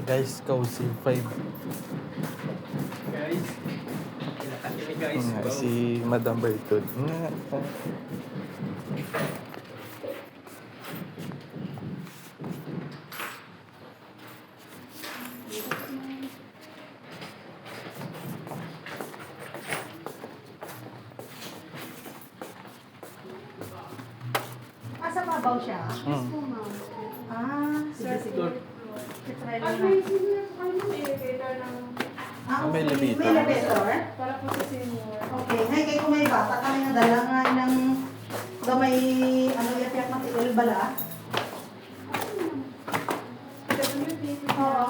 Guys, Cozy 5. Guys. Kailangan kami guys. Nga, Wow. si Madam Bertud. Nga. Asa mabaw siya? Hmm. Sige, sige. I-try lang May na. senior, may elevator ng... May okay. elevator. May elevator? Para po sa senior. Okay. Ngay kay kung may bata kami nga dala nga ng gamay ano yapiak material bala. Oo.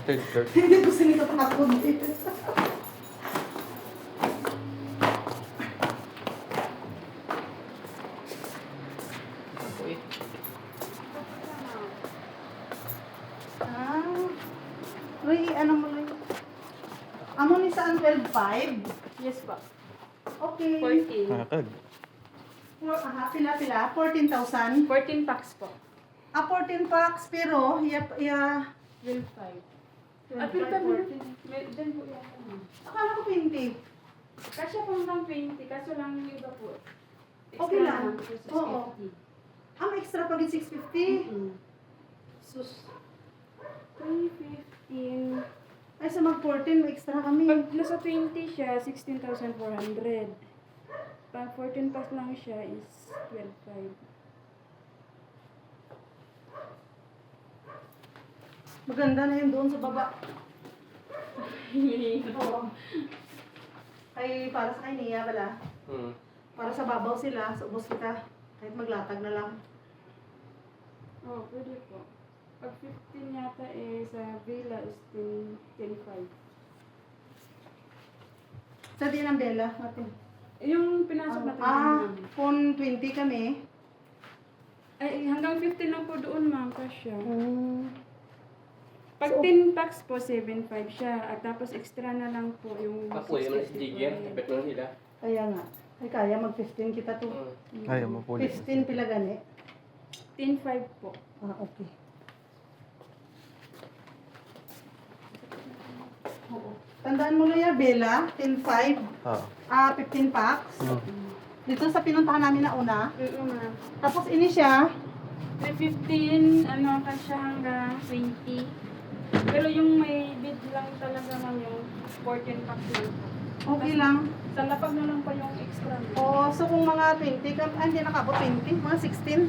Third floor. Hindi ko sinito takot dito. Ako eh. Uy, ano mo lang? Amo ni saan 12.5? Yes po. Okay. 14. Nakakag. Pila. 14,000. 14 packs po. 14 packs, pero, 12.5. At 12.5 may dyan po yan. akala ko 20. Kasya po hanggang 20, kaso lang yung iba po. Okay lang. Extra Oo. Ang extra pag 650. Sus. 315. Ay, sa mag 14, may extra kami. Pag nasa 20 siya, 16,400. Pag 14 packs lang siya is 12.5. Maganda na yun doon sa baba. Oo. Ay, para sa kay Nia pala. Hmm. Para sa babaw sila, sa ubos kita. Kahit maglatag na lang. Oh, pwede po. Pag 15 yata eh, sa villa is 10.5. Sa din ang Bella, natin. Yung pinasok natin. phone 20 kami. Ay, hanggang 15 lang po doon, ma'am, kasya. Mm. Pag 10 packs po, 7.5 siya. At tapos extra na lang po yung Ako eh, man si 650 Jigger. po. Tapit mo nila. Kaya nga. Ay, kaya mag 15 kita to. Hmm. Kaya mo po. 15 pila gani. 10.5 po. Okay. Oo. Tandaan mo na yan, Bella. 10.5. Ah. 15 packs. Hmm. Dito sa pinuntahan namin na una. Oo, ma'am. Tapos ini siya. 315, ano, kasya hanggang 20. Pero yung may bid lang talaga, ma'am, yung 14 packs lang po. Okay lang. Sa lapag na lang pa yung extra. Oo, so kung mga 20 ka, hindi nakabot 20, mga 16.